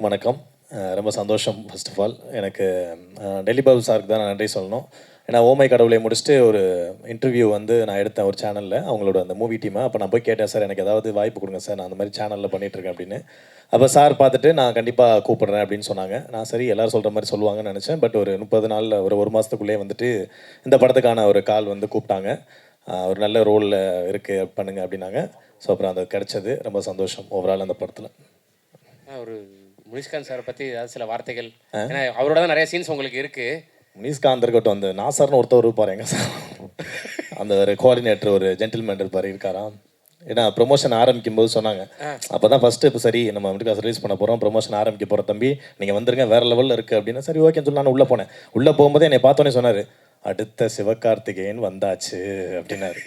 வணக்கம். ரொம்ப சந்தோஷம். ஃபர்ஸ்ட் ஆஃப் ஆல் எனக்கு டெல்லி பாபு சாருக்கு தான் நான் நன்றி சொல்லணும். ஏன்னா ஓமை கடவுளை முடிச்சுட்டு ஒரு இன்டர்வியூ வந்து நான் எடுத்தேன் ஒரு சேனலில், அவங்களோட அந்த மூவி டீமை. அப்போ நான் போய் கேட்டேன், சார் எனக்கு ஏதாவது வாய்ப்பு கொடுங்க சார், நான் அந்த மாதிரி சேனலில் பண்ணிகிட்ருக்கேன் அப்படின்னு. அப்போ சார் பார்த்துட்டு நான் கண்டிப்பாக கூப்பிட்றேன் அப்படின்னு சொன்னாங்க. நான் சரி எல்லோரும் சொல்கிற மாதிரி சொல்லுவாங்கன்னு நினச்சேன். பட் ஒரு 30 நாளில் ஒரு மாதத்துக்குள்ளேயே வந்துட்டு இந்த படத்துக்கான ஒரு கால் வந்து கூப்பிட்டாங்க. ஒரு நல்ல ரோலில் இருக்குது பண்ணுங்க அப்படின்னாங்க. ஸோ அப்புறம் அது கிடச்சது. ரொம்ப சந்தோஷம் ஓவரால் அந்த படத்தில். ஒரு முனிஷ்காந்த் சாரை பற்றி ஏதாவது சில வார்த்தைகள், ஏன்னா அவரோட தான் நிறைய சீன்ஸ் உங்களுக்கு இருக்குது. முனிஷ்காந்த் இருக்கட்டும், அந்த நாசர்னு ஒருத்தர் இருப்பார் எங்க சார், அந்த ஒரு கோஆர்டினேட்டர், ஒரு ஜென்டில்மேன் இருப்பார், இருக்காராம். ஏன்னா ப்ரொமோஷன் ஆரம்பிக்கும் போது சொன்னாங்க, அப்போ தான் ஃபஸ்ட்டு இப்போ சரி நம்ம மிடில் ரிலீஸ் பண்ண போகிறோம், ப்ரொமோஷன் ஆரம்பிக்க போகிற தம்பி நீங்கள் வந்துருங்க, வேறு லெவலில் இருக்குது அப்படின்னு. சரி ஓகேன்னு சொல்லி நான் உள்ளே போனேன். உள்ளே போகும்போது என்னை பார்த்தோன்னே சொன்னார், அடுத்த சிவகார்த்திகேயன் வந்தாச்சு அப்படின்னாரு.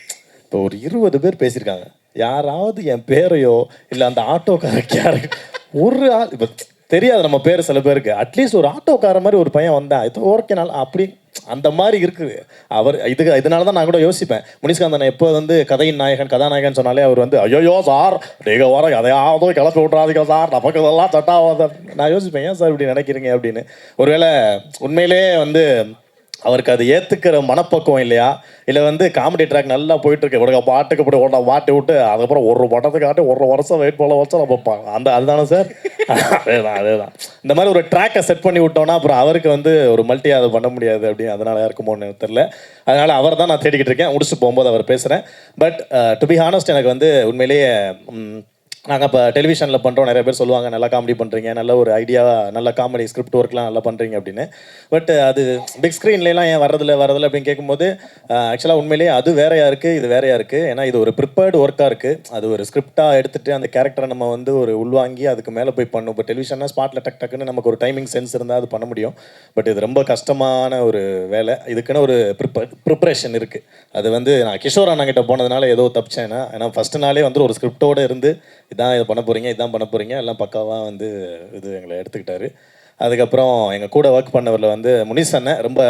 இப்போ ஒரு 20 பேர் பேசியிருக்காங்க, யாராவது என் பேரையோ இல்லை அந்த ஆட்டோக்கார ஒரு ஆள் இப்போ தெரியாது நம்ம பேர் சில பேருக்கு, அட்லீஸ்ட் ஒரு ஆட்டோக்கார மாதிரி ஒரு பையன் வந்தேன் இது ஓகே நாள் அப்படி அந்த மாதிரி இருக்குது அவர். இதனால தான் நான் கூட யோசிப்பேன், முனிஷ்காந்தன் எப்போ வந்து கதையின் நாயகன் கதாநாயகன் சொன்னாலே அவர் வந்து ஐயோ சார் நீங்கள் வர எதையாவதோ கிளப்பி விட்றாதீங்க சார், நமக்கு இதெல்லாம் சட்டாவாத. நான் யோசிப்பேன், ஏன் சார் இப்படி நினைக்கிறீங்க அப்படின்னு. ஒருவேளை உண்மையிலே வந்து அவருக்கு அது ஏற்றுக்கிற மனப்பக்குவம் இல்லையா, இல்லை வந்து காமெடி ட்ராக் நல்லா போயிட்டுருக்கு, இவருக்கு பாட்டுக்கு இப்படி ஓட்ட மாட்டி விட்டு அதுக்கப்புறம் ஒரு படத்துக்காட்டி 1 வருஷம் வெயிட் பண்ண வச்சா நம்ம அந்த அதுதானே சார். அதேதான் இந்த மாதிரி ஒரு ட்ராக்கை செட் பண்ணி விட்டோன்னா அப்புறம் அவருக்கு வந்து ஒரு மல்டி அதை பண்ண முடியாது அப்படின்னு, அதனால இருக்குமோன்னு தெரில. அதனால் அவர் தான் நான் தேடிக்கிட்டு இருக்கேன். முடிச்சு போகும்போது அவர் பேசுகிறேன். பட் டு பி ஹானஸ்ட் எனக்கு வந்து உண்மையிலேயே நாங்கள் இப்போ டெலிவிஷனில் பண்ணுறோம், நிறைய பேர் சொல்லுவாங்க நல்லா காமெடி பண்ணுறீங்க, நல்ல ஒரு ஐடியா, நல்ல காமெடி ஸ்கிரிப்ட் ஒர்க்லாம் நல்லா பண்ணுறீங்க அப்படின்னு. பட் அது பிக் ஸ்க்ரீன்லாம் ஏன் வரதில்லை அப்படின்னு கேட்கும்போது ஆக்சுவலாக உண்மையிலேயே அது வேறையாக இருக்குது, இது வேறையாக இருக்குது. ஏன்னா இது ஒரு ப்ரிப்பேர்டு ஒர்க்காக இருக்குது. அது ஒரு ஸ்கிரிப்டாக எடுத்துகிட்டு அந்த கேரக்டரை நம்ம வந்து ஒரு உள்வாங்கி அதுக்கு மேலே போய் பண்ணும். இப்போ டெலிவிஷன்னா ஸ்பாட்டில் டக்குன்னு நமக்கு ஒரு டைமிங் சென்ஸ் இருந்தால் அது பண்ண முடியும். பட் இது ரொம்ப கஷ்டமான ஒரு வேலை. இதுக்குன்னு ஒரு ப்ரிப்பரேஷன் இருக்குது. அது வந்து நான் கிஷோர் அண்ணாங்கிட்ட போனதுனால ஏதோ தப்பிச்சேன்னா, ஏன்னா ஃபஸ்ட்டு நாளே வந்து ஒரு ஸ்கிரிப்டோடு இருந்து இதான் இது பண்ண போகிறீங்க, இதான் பண்ண போகிறீங்க, எல்லாம் பக்காவாக வந்து இது எங்களை எடுத்துக்கிட்டாரு. அதுக்கப்புறம் எங்கள் கூட ஒர்க் பண்ணவரில் வந்து முனிஷ் அண்ணன் ரொம்ப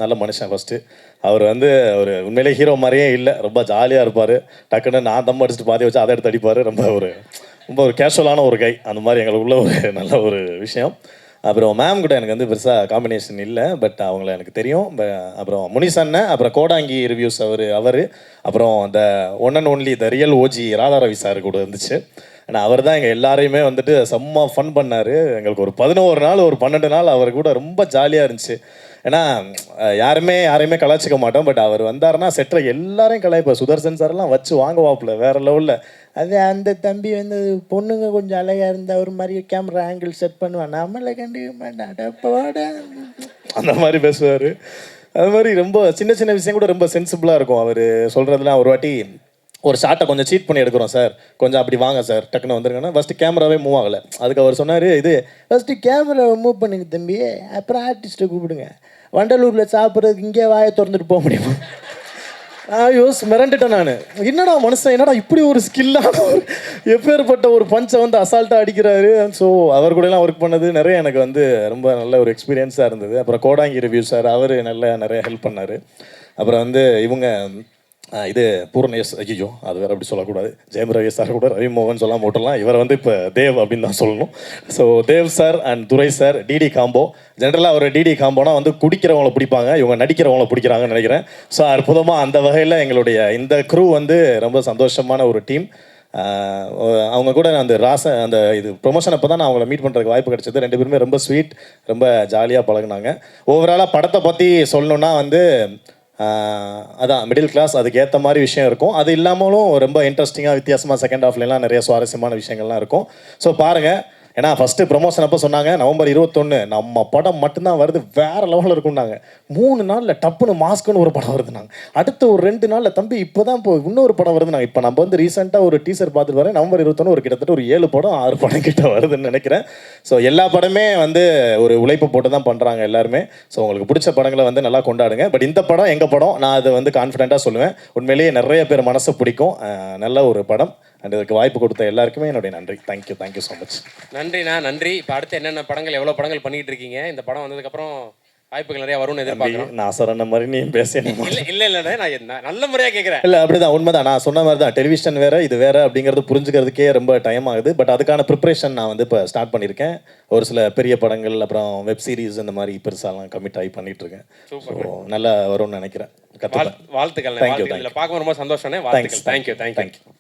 நல்ல மனுஷன். ஃபஸ்ட்டு அவர் வந்து ஒரு உண்மையிலே ஹீரோ மாதிரியே இல்லை, ரொம்ப ஜாலியாக இருப்பார். டக்குன்னு நான் தம் அடிச்சுட்டு பாதி வச்சு அதை எடுத்து அடிப்பார். ரொம்ப ஒரு கேஷுவலான ஒரு கை. அந்த மாதிரி எங்களுக்குள்ள ஒரு நல்ல ஒரு விஷயம். அப்புறம் மேம் கூட எனக்கு வந்து பெருசாக காம்பினேஷன் இல்லை, பட் அவங்கள எனக்கு தெரியும். அப்புறம் முனிஷ் அண்ணன், அப்புறம் கோடாங்கி ரிவ்யூஸ் அவர் அப்புறம் இந்த one and only the real OG Radharavi sir கூட இருந்துச்சு. ஏன்னா அவர் தான் எங்கள் எல்லாரையுமே வந்துட்டு செம்ம ஃபன் பண்ணார். எங்களுக்கு ஒரு 11 நாள் ஒரு 12 நாள் அவர் கூட ரொம்ப ஜாலியாக இருந்துச்சு. ஏன்னா யாரையுமே கலாய்ச்சிக்க மாட்டோம், பட் அவர் வந்தாருன்னா செட்டில் எல்லாரையும் கலாய்ப்பார். சுதர்சன் சார்லாம் வச்சு வாங்குவாப்புல வேறு லெவலில். அது அந்த தம்பி வந்து பொண்ணுங்க கொஞ்சம் அழகாக இருந்தால் ஒரு மாதிரி கேமரா ஆங்கிள் செட் பண்ணுவான், நம்மளை கண்டிக்க மாட்டான் அந்த மாதிரி பேசுவார். அது மாதிரி ரொம்ப சின்ன சின்ன விஷயம் கூட ரொம்ப சென்சிபிளாக இருக்கும் அவர் சொல்கிறதுலாம். ஒரு வாட்டி ஒரு ஷார்ட்டை கொஞ்சம் சீட் பண்ணி எடுக்கிறோம் சார், கொஞ்சம் அப்படி வாங்க சார், டக்குன்னு வந்துருங்கன்னா ஃபஸ்ட்டு கேமராவே மூவ் ஆகலை. அதுக்கு அவர் சொன்னார், இது ஃபஸ்ட்டு கேமராவை மூவ் பண்ணுங்க தம்பி, அப்புறம் ஆர்டிஸ்ட்டை கூப்பிடுங்க. வண்டலூரில் சாப்பிட்றதுக்கு இங்கே வாயை திறந்துட்டு போக முடியுமா? மிரண்டுட்டேன் நான். என்னடா மனுஷன், என்னடா இப்படி ஒரு ஸ்கில்லான ஒரு எப்பேற்பட்ட ஒரு பஞ்சை வந்து அசால்ட்டாக அடிக்கிறாரு. ஸோ அவர் கூடலாம் ஒர்க் பண்ணது நிறைய எனக்கு வந்து ரொம்ப நல்ல ஒரு எக்ஸ்பீரியன்ஸாக இருந்தது. அப்புறம் கோடாங்கி ரிவ்யூ சார், அவர் நிறைய ஹெல்ப் பண்ணார். அப்புறம் வந்து இவங்க இது பூர்ணேஷ், ஐயோ அது வேறு அப்படி சொல்லக்கூடாது, ஜெயம் ரவி சார் கூட ரவி மோகன் சொல்லாமல் விட்டுலாம், இவரை வந்து இப்போ தேவ் அப்படின்னு தான் சொல்லணும். So Dev sir and Durai sir DD combo. ஜென்ரலாக ஒரு டிடி காம்போனா வந்து குடிக்கிறவங்கள பிடிப்பாங்க, இவங்க நடிக்கிறவங்கள பிடிக்கிறாங்கன்னு நினைக்கிறேன். ஸோ அற்புதமாக அந்த வகையில் எங்களுடைய இந்த க்ரூ வந்து ரொம்ப சந்தோஷமான ஒரு டீம். அவங்க கூட அந்த இது ப்ரொமோஷன் அப்போ தான் நான் அவங்கள மீட் பண்ணுறதுக்கு வாய்ப்பு கிடச்சிது. 2 பேருமே ரொம்ப ஸ்வீட், ரொம்ப ஜாலியாக பழகுனாங்க. ஓவராலாக படத்தை பற்றி சொல்லணுன்னா வந்து அதான் மிடில் கிளாஸ், அதுக்கு ஏற்ற மாதிரி விஷயம் இருக்கும். அது இல்லாமலும் ரொம்ப இன்ட்ரெஸ்டிங்காக வித்தியாசமாக செகண்ட் ஹாஃப்லாம் நிறைய சுவாரஸ்யமான விஷயங்கள்லாம் இருக்கும். ஸோ பாருங்கள். ஏன்னா ஃபஸ்ட்டு ப்ரொமோஷன் அப்போ சொன்னாங்க நவம்பர் 21 நம்ம படம் மட்டும்தான் வருது, வேறு லெவலில் இருக்கும்னாங்க. 3 நாளில் டப்புன்னு மாஸ்க்குன்னு ஒரு படம் வருதுனாங்க. அடுத்து ஒரு 2 நாளில் தம்பி இப்போ தான் இன்னொரு படம் வருதுனாங்க. இப்போ நம்ம வந்து ரீசெண்டாக ஒரு டீசர் பார்த்துட்டு வரேன், நவம்பர் 21 ஒரு கிட்டத்தட்ட ஒரு 7 படம் 6 படம் கிட்ட வருதுன்னு நினைக்கிறேன். ஸோ எல்லா படமே வந்து ஒரு உழைப்பு போட்டு தான் பண்ணுறாங்க எல்லாருமே. ஸோ உங்களுக்கு பிடிச்ச படங்களை வந்து நல்லா கொண்டாடுங்க. பட் இந்த படம் எங்கள் படம், நான் அதை வந்து கான்ஃபிடென்ட்டாக சொல்லுவேன். உண்மையிலேயே நிறைய பேர் மனசு பிடிக்கும், நல்ல ஒரு படம். அண்ட் இதுக்கு வாய்ப்பு கொடுத்த எல்லாருக்குமே என்னுடைய நன்றி. Thank you so much. நன்றிண்ணா, நன்றி. இப்போ அடுத்து என்னென்ன படங்கள், எவ்வளோ படங்கள் பண்ணிகிட்டு இருக்கீங்க? இந்த படம் வந்ததுக்கப்புறம் வாய்ப்புகள் நிறைய வரும்னு எதிர்பார்க்குறோம். நான் சொன்ன மாதிரி நீ பேசணும். இல்லைண்ணே, நான் நல்ல முறையாக கேட்குறேன். இல்லை அப்படிதான், உண்மைதான். நான் சொன்ன மாதிரி தான், டெலிவிஷன் வேறு இது வேறு அப்படிங்கிறது புரிஞ்சுக்கிறதுக்கே ரொம்ப டைம் ஆகுது. பட் அதுக்கான ப்ரிப்ரேஷன் நான் வந்து இப்போ ஸ்டார்ட் பண்ணியிருக்கேன். ஒரு சில பெரிய படங்கள், அப்புறம் வெப் சீரிஸ் இந்த மாதிரி பெருசாலாம் கமிட் ஆகி பண்ணிகிட்ருக்கேன். ஸோ நல்லா வரும்னு நினைக்கிறேன். கற்றுப்பேன். வாழ்த்துக்கள். தேங்க்யூ. இதில் பார்க்க ரொம்ப சந்தோஷம்ண்ணே. வாழ்த்துக்கள். தேங்க்யூ.